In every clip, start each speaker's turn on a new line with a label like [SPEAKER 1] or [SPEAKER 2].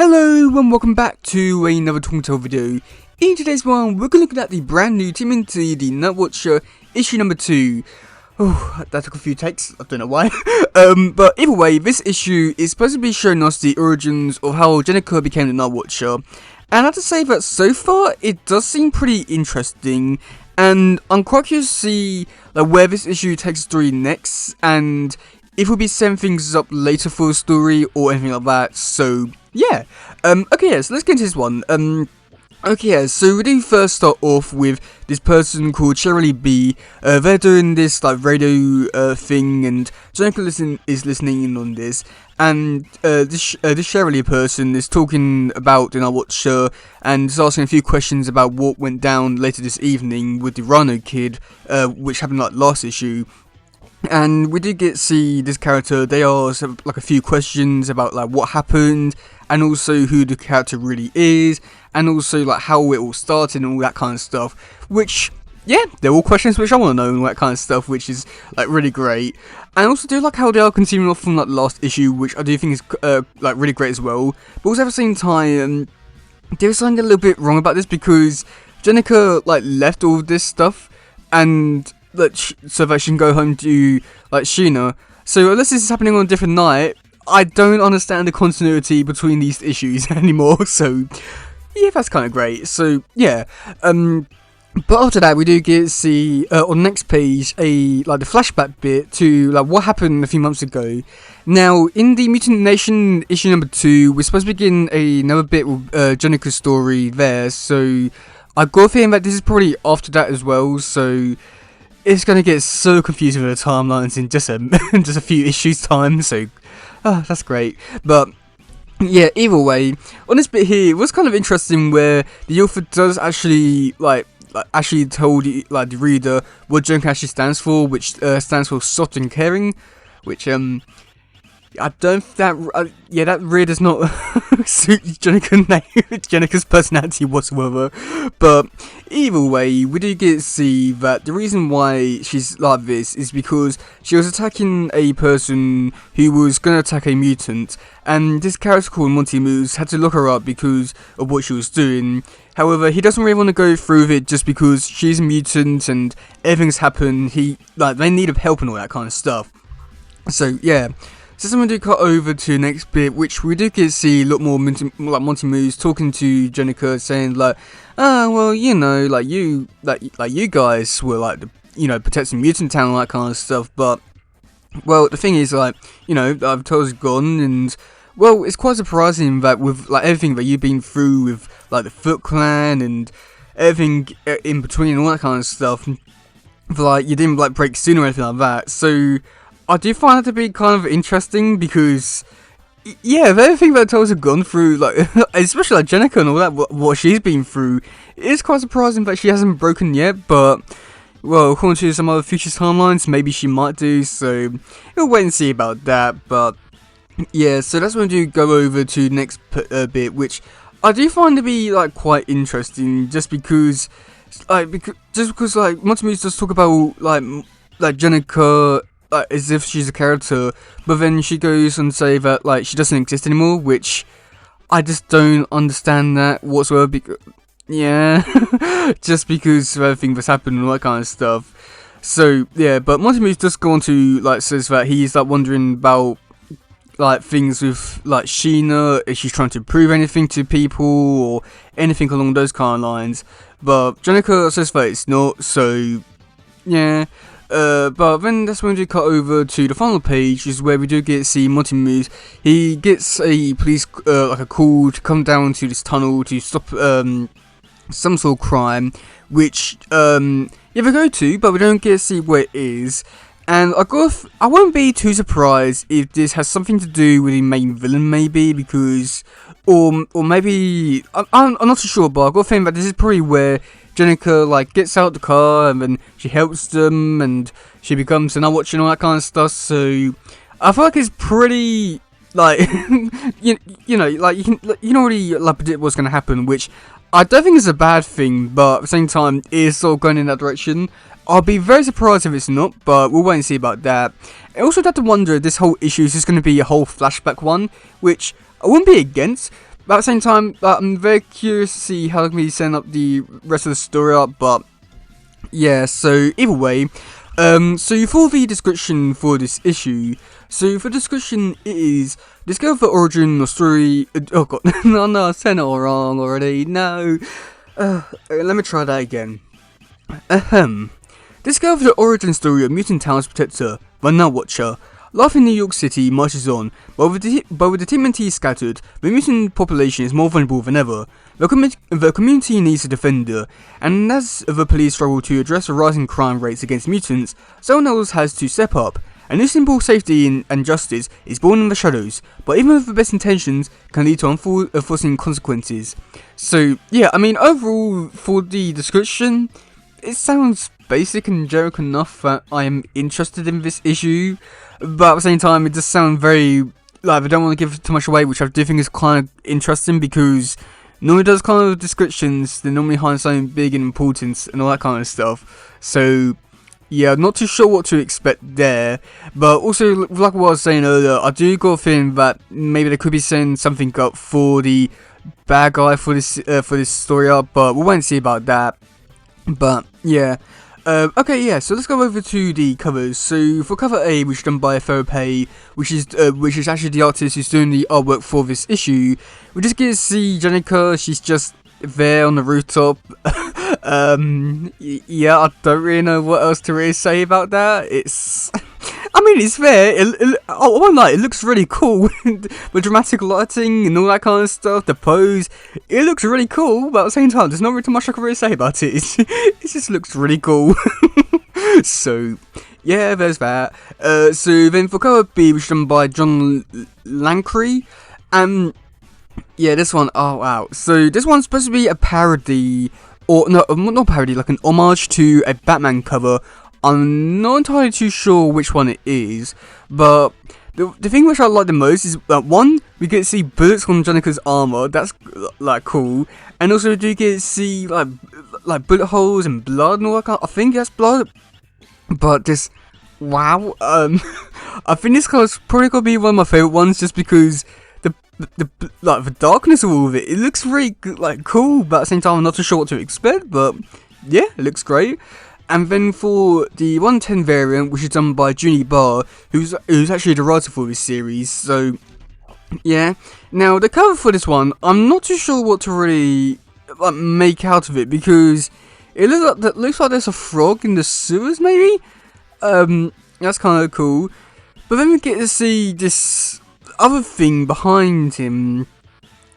[SPEAKER 1] Hello and welcome back to another Talking Tale video. In today's one, we're going to look at the brand new TMNT, the Nightwatcher issue number 2. Oh, that took a few takes, I don't know why. But either way, this issue is supposed to be showing us the origins of how Jenica became the Nightwatcher. And I have to say that so far, it does seem pretty interesting. And I'm quite curious to see where this issue takes the story next, and if we'll be setting things up later for the story or anything like that. So yeah, okay, yeah, so let's get into this one. Okay, yeah, so we do first start off with this person called Shirley B. They're doing this radio thing, and Jenica is listening in on this, and this Shirley person is talking about the Nightwatcher and is asking a few questions about what went down later this evening with the Rhino kid, which happened last issue. And we did get to see this character. They ask a few questions about what happened, and also who the character really is, and also how it all started and all that kind of stuff. Which, yeah, they're all questions which I want to know and all that kind of stuff, which is really great. And I also do like how they are continuing off from the last issue, which I do think is really great as well. But also at the same time, there's something a little bit wrong about this, because Jenica left all of this stuff and so that she can go home to Sheena. So unless this is happening on a different night, I don't understand the continuity between these issues anymore. So yeah, that's kind of great. So yeah, but after that, we do get to see on the next page the flashback bit to what happened a few months ago. Now in the Mutant Nation issue number 2, we're supposed to begin another bit with Jenica's story there. So I got a feeling that this is probably after that as well. So it's gonna get so confusing with the timelines in just a few issues time. So that's great. But yeah, either way, on this bit here, it was kind of interesting where the author does actually actually told the reader what Jenica actually stands for, which stands for soft and caring, which I don't think that that really does not suit Jenica's personality whatsoever. But either way, we do get to see that the reason why she's like this is because she was attacking a person who was going to attack a mutant, and this character called Monty Moose had to look her up because of what she was doing. However, he doesn't really want to go through with it just because she's a mutant and everything's happened. They need help and all that kind of stuff. So yeah. So someone do cut over to the next bit, which we do get to see a lot more Monty Moose talking to Jenica, saying well, you guys were protecting Mutant Town and all that kind of stuff. But well, the thing is I've told us gone, and well, it's quite surprising that with everything that you've been through with the Foot Clan and everything in between and all that kind of stuff, you didn't break soon or anything like that. So I do find it to be kind of interesting because, yeah, of everything that Tales have gone through, especially Jenica and all that, what she's been through, it is quite surprising that she hasn't broken yet. But well, according to some other future timelines, maybe she might do. So we'll wait and see about that. But yeah, so that's when we do go over to the next bit, which I do find to be quite interesting, just because Monty Moose does talk about Jenica as if she's a character, but then she goes and say that she doesn't exist anymore, which I just don't understand that whatsoever. Yeah, just because of everything that's happened and all that kind of stuff. So yeah, but Monty Moose does go on to says that he's wondering about things with Sheena, if she's trying to prove anything to people or anything along those kind of lines. But Jenica says that it's not. So yeah. But then that's when we cut over to the final page, is where we do get to see Monty Moose. He gets a police a call to come down to this tunnel to stop some sort of crime, which they go to, but we don't get to see where it is. And I won't be too surprised if this has something to do with the main villain, maybe, because or maybe I'm not too sure, but I got a feeling that this is probably where Jenica gets out the car and then she helps them and she becomes an Nightwatcher and all that kind of stuff. So I feel it's pretty you can already predict what's gonna happen, which I don't think is a bad thing, but at the same time it is sort of going in that direction. I'll be very surprised if it's not, but we'll wait and see about that. I also have to wonder if this whole issue is just going to be a whole flashback one, which I wouldn't be against, But at the same time, I'm very curious to see how they're going to be setting up the rest of the story up, but yeah, so either way, so for the description for this issue, so for the description it is, discover the origin or story, oh god, no, I said it all wrong already, no, let me try that again. Discover the origin story of mutant town's protector, the Nightwatcher. Life in New York City marches on, but with the TMNT scattered, the mutant population is more vulnerable than ever. The community needs a defender, and as the police struggle to address the rising crime rates against mutants, someone else has to step up. A new symbol of safety and justice is born in the shadows, but even with the best intentions, can lead to unforeseen consequences. So yeah, I mean overall for the description, it sounds basic and generic enough that I am interested in this issue, but at the same time it does sound very, like, I don't want to give too much away, which I do think is kind of interesting, because normally those kind of descriptions, they normally hide something big and important and all that kind of stuff. So yeah, not too sure what to expect there, but also like what I was saying earlier, I do got a feeling that maybe they could be setting something up for the bad guy for this story up, but we'll wait and see about that. But yeah, okay, yeah. So let's go over to the covers. So for cover A, which is done by Pay, which is actually the artist who's doing the artwork for this issue, we just get to see Jenica. She's just there on the rooftop. Yeah, I don't really know what else to really say about that. I mean, it's fair. One night, it looks really cool with dramatic lighting and all that kind of stuff. The pose, it looks really cool, but at the same time, there's not really too much I can really say about it. It just looks really cool. So, yeah, there's that. So then for cover B, which is done by John Lancry, yeah, this one, oh wow. So this one's supposed to be a parody, or no, not parody, like an homage to a Batman cover. I'm not entirely too sure which one it is, but the thing which I like the most is that one, we get to see bullets on Jenica's armor. That's like cool, and also we do get to see like bullet holes and blood and all that kind. I think that's blood, but just wow. I think this color's probably gonna be one of my favorite ones, just because the darkness of all of it. It looks really cool, but at the same time I'm not too sure what to expect. But yeah, it looks great. And then for the 110 variant, which is done by Junie Barr, who's actually the writer for this series. So yeah. Now the cover for this one, I'm not too sure what to really make out of it, because it looks like there's a frog in the sewers, maybe. That's kind of cool. But then we get to see this other thing behind him,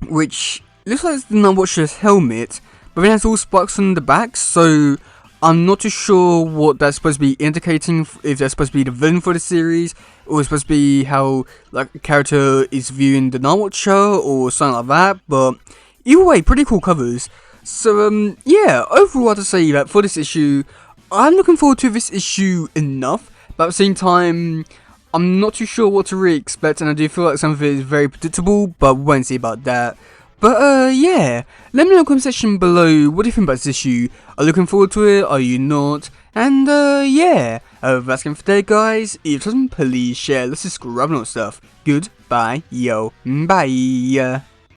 [SPEAKER 1] which looks like it's the Nightwatcher's helmet, but then it has all spikes on the back. So I'm not too sure what that's supposed to be indicating, if that's supposed to be the villain for the series, or it's supposed to be how a character is viewing the Nightwatcher, or something like that. But either way, pretty cool covers. So yeah, overall I have to say that for this issue, I'm looking forward to this issue enough, but at the same time, I'm not too sure what to really expect, and I do feel like some of it is very predictable, but we won't see about that. But yeah, let me know in the comment section below, what do you think about this issue? Are you looking forward to it? Are you not? And yeah, that's it for today, guys. If it doesn't, please share, let's just grab more stuff. Goodbye, yo, bye.